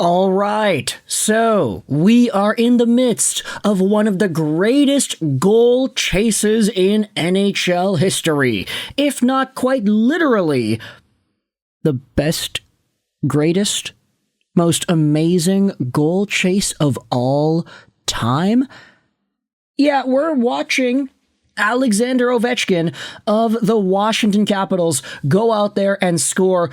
All right, so we are in the midst of one of the greatest goal chases in NHL history, if not quite literally the best, greatest, most amazing goal chase of all time. Yeah, we're watching Alexander Ovechkin of the Washington Capitals go out there and score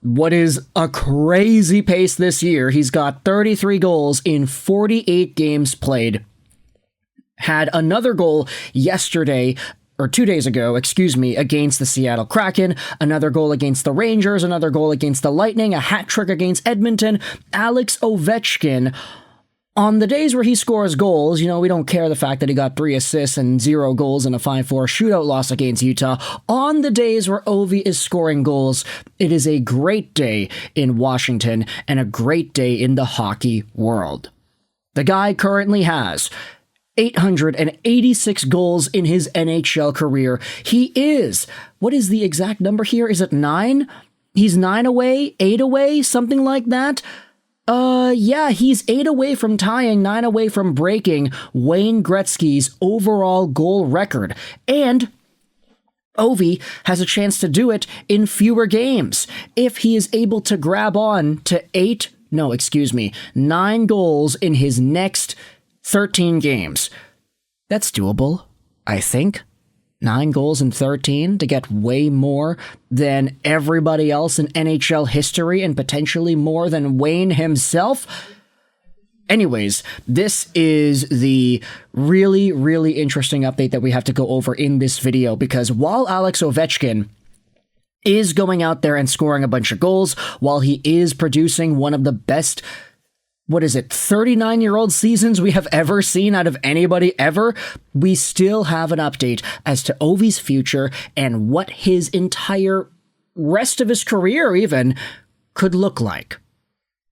what is a crazy pace this year. He's got 33 goals in 48 games played. Had another goal yesterday, or 2 days ago, against the Seattle Kraken, another goal against the Rangers, another goal against the Lightning, a hat trick against Edmonton. Alex Ovechkin, on the days where he scores goals, we don't care the fact that he got 3 assists and 0 goals in a 5-4 shootout loss against Utah. On the days where Ovi is scoring goals, it is a great day in Washington and a great day in the hockey world. The guy currently has 886 goals in his NHL career. He is, what is the exact number here? Is it 9? He's 9 away, 8 away, something like that. Yeah, he's 8 away from tying, 9 away from breaking Wayne Gretzky's overall goal record. And Ovi has a chance to do it in fewer games if he is able to grab on to 9 goals in his next 13 games. That's doable, I think. 9 goals in 13 to get way more than everybody else in NHL history and potentially more than Wayne himself. Anyways, this is the really, really interesting update that we have to go over in this video, because while Alex Ovechkin is going out there and scoring a bunch of goals, while he is producing one of the best 39-year-old seasons we have ever seen out of anybody ever, we still have an update as to Ovi's future and what his entire rest of his career even could look like.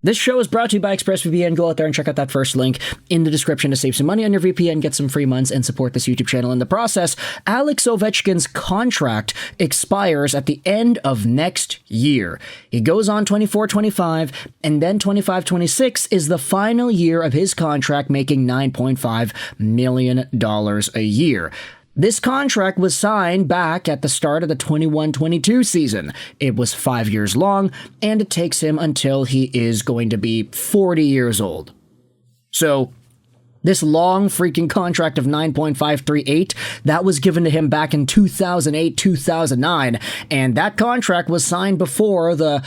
This show is brought to you by ExpressVPN. Go out there and check out that first link in the description to save some money on your VPN, get some free months, and support this YouTube channel in the process. Alex Ovechkin's contract expires at the end of next year. He goes on 24-25, and then 25-26 is the final year of his contract, making $9.5 million a year. This contract was signed back at the start of the 21-22 season. It was 5 years long, and it takes him until he is going to be 40 years old. So, this long freaking contract of 9.538, that was given to him back in 2008-2009, and that contract was signed before the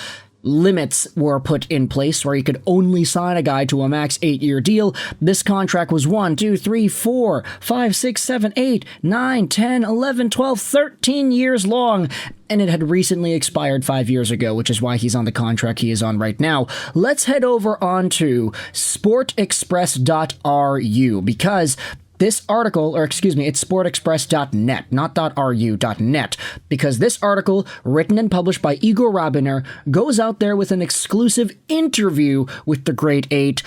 limits were put in place where you could only sign a guy to a max 8-year deal. This contract was 1, 2, 3, 4, 5, 6, 7, 8, 9, 10, 11, 12, 13 years long, and it had recently expired 5 years ago, which is why he's on the contract he is on right now. Let's head over onto sportexpress.ru, because this article, it's sportexpress.net, not .ru.net, because this article, written and published by Igor Rabiner, goes out there with an exclusive interview with the Great Eight,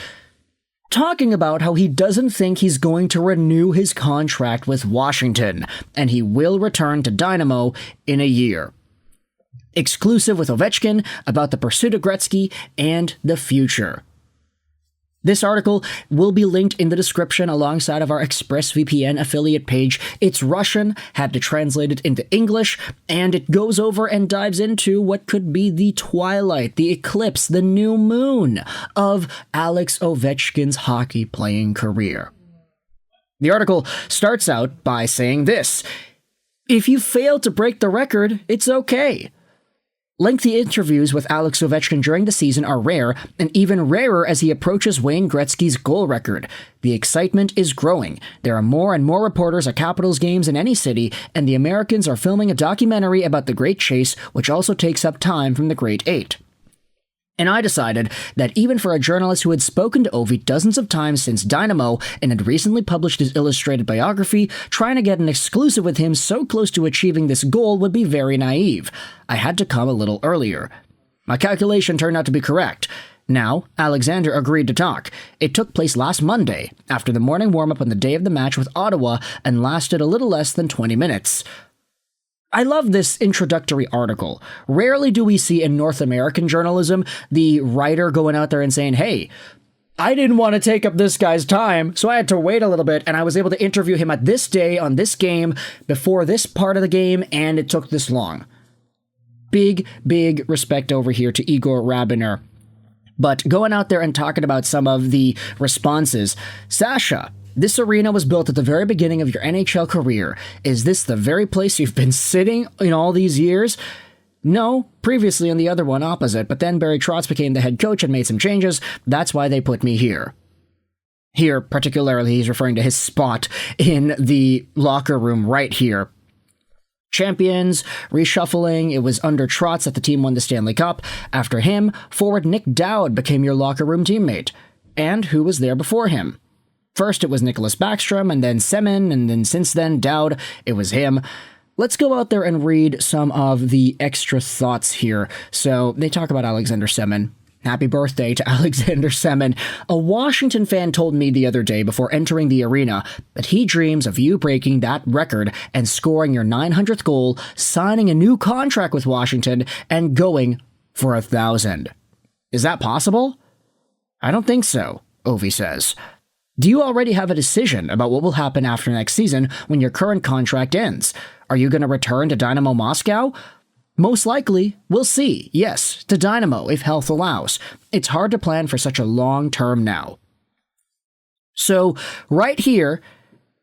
talking about how he doesn't think he's going to renew his contract with Washington, and he will return to Dynamo in a year. Exclusive with Ovechkin about the pursuit of Gretzky and the future. This article will be linked in the description alongside of our ExpressVPN affiliate page. It's Russian, had to translate it into English, and it goes over and dives into what could be the twilight, the eclipse, the new moon of Alex Ovechkin's hockey playing career. The article starts out by saying this: if you fail to break the record, it's okay. Lengthy interviews with Alex Ovechkin during the season are rare, and even rarer as he approaches Wayne Gretzky's goal record. The excitement is growing. There are more and more reporters at Capitals games in any city, and the Americans are filming a documentary about the Great Chase, which also takes up time from the Great Eight. And I decided that even for a journalist who had spoken to Ovi dozens of times since Dynamo and had recently published his illustrated biography, trying to get an exclusive with him so close to achieving this goal would be very naive. I had to come a little earlier. My calculation turned out to be correct. Now, Alexander agreed to talk. It took place last Monday, after the morning warm-up on the day of the match with Ottawa, and lasted a little less than 20 minutes. I love this introductory article. Rarely do we see in North American journalism the writer going out there and saying, hey, I didn't want to take up this guy's time, so I had to wait a little bit, and I was able to interview him at this day on this game before this part of the game, and it took this long. Big, big respect over here to Igor Rabiner. But going out there and talking about some of the responses, Sasha, this arena was built at the very beginning of your NHL career. Is this the very place you've been sitting in all these years? No, previously in the other one opposite, but then Barry Trotz became the head coach and made some changes. That's why they put me here. Here, particularly, he's referring to his spot in the locker room right here. Champions, reshuffling, it was under Trotz that the team won the Stanley Cup. After him, forward Nick Dowd became your locker room teammate. And who was there before him? First it was Nicholas Backstrom, and then Semin, and then since then Dowd, it was him. Let's go out there and read some of the extra thoughts here. So they talk about Alexander Semin. Happy birthday to Alexander Semin. A Washington fan told me the other day before entering the arena that he dreams of you breaking that record and scoring your 900th goal, signing a new contract with Washington, and going for 1,000. Is that possible? I don't think so, Ovi says. Do you already have a decision about what will happen after next season when your current contract ends? Are you going to return to Dynamo Moscow? Most likely, we'll see, yes, to Dynamo if health allows. It's hard to plan for such a long term now. So, right here,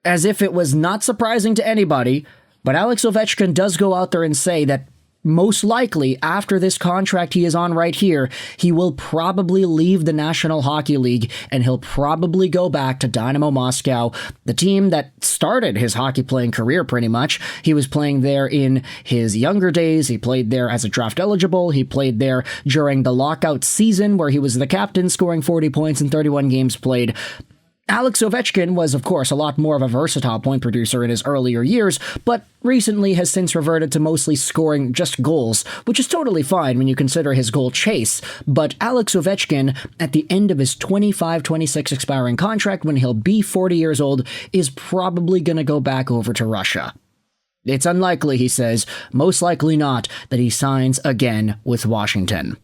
as if it was not surprising to anybody, but Alex Ovechkin does go out there and say that most likely, after this contract he is on right here, he will probably leave the National Hockey League and he'll probably go back to Dynamo Moscow, the team that started his hockey playing career pretty much. He was playing there in his younger days. He played there as a draft eligible. He played there during the lockout season where he was the captain, scoring 40 points in 31 games played. Alex Ovechkin was, of course, a lot more of a versatile point producer in his earlier years, but recently has since reverted to mostly scoring just goals, which is totally fine when you consider his goal chase. But Alex Ovechkin, at the end of his 25-26 expiring contract when he'll be 40 years old, is probably going to go back over to Russia. It's unlikely, he says, most likely not, that he signs again with Washington.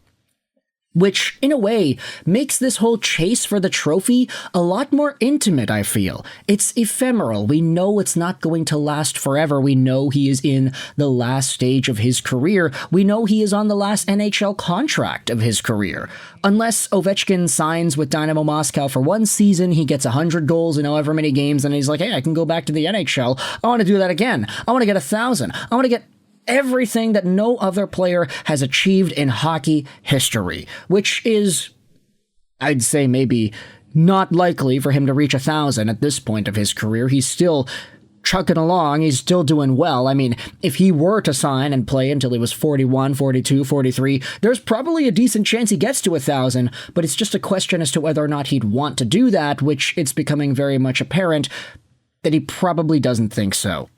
Which, in a way, makes this whole chase for the trophy a lot more intimate, I feel. It's ephemeral. We know it's not going to last forever. We know he is in the last stage of his career. We know he is on the last NHL contract of his career. Unless Ovechkin signs with Dynamo Moscow for one season, he gets 100 goals in however many games, and he's like, hey, I can go back to the NHL. I want to do that again. I want to get 1,000. I want to get everything that no other player has achieved in hockey history, which is, I'd say, maybe not likely for him to reach 1,000 at this point of his career. He's still chugging along. He's still doing well. I mean, if he were to sign and play until he was 41, 42, 43, there's probably a decent chance he gets to 1,000, but it's just a question as to whether or not he'd want to do that, which it's becoming very much apparent that he probably doesn't think so.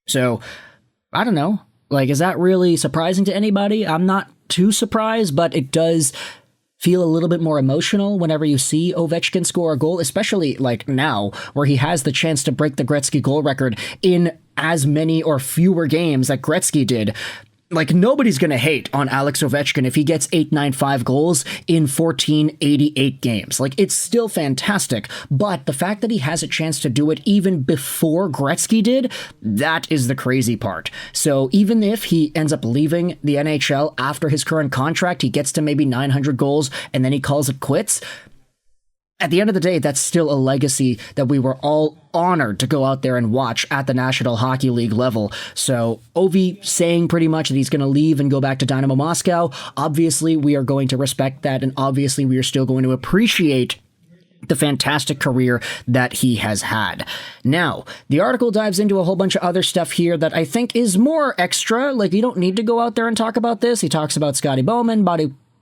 So, I don't know. Like, is that really surprising to anybody? I'm not too surprised, but it does feel a little bit more emotional whenever you see Ovechkin score a goal, especially like now, where he has the chance to break the Gretzky goal record in as many or fewer games that Gretzky did. Like, nobody's going to hate on Alex Ovechkin if he gets 895 goals in 1488 games. Like, it's still fantastic, but the fact that he has a chance to do it even before Gretzky did, that is the crazy part. So even if he ends up leaving the NHL after his current contract, he gets to maybe 900 goals and then he calls it quits, at the end of the day, that's still a legacy that we were all honored to go out there and watch at the National Hockey League level. So Ovi saying pretty much that he's going to leave and go back to Dynamo Moscow, obviously we are going to respect that, and obviously we are still going to appreciate the fantastic career that he has had. Now, the article dives into a whole bunch of other stuff here that I think is more extra. Like, you don't need to go out there and talk about this. He talks about Scotty Bowman,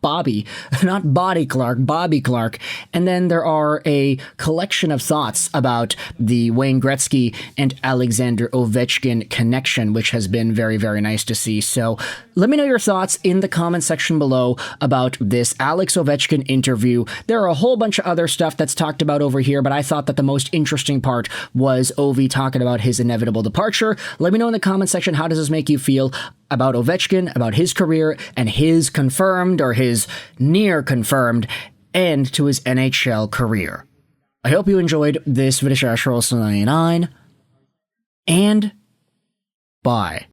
Bobby, not Body Clark, Bobby Clark. And then there are a collection of thoughts about the Wayne Gretzky and Alexander Ovechkin connection, which has been very, very nice to see. So let me know your thoughts in the comment section below about this Alex Ovechkin interview. There are a whole bunch of other stuff that's talked about over here, but I thought that the most interesting part was Ovi talking about his inevitable departure. Let me know in the comment section, how does this make you feel about Ovechkin, about his career, and his confirmed or his near confirmed end to his NHL career. I hope you enjoyed this video, 99, and bye.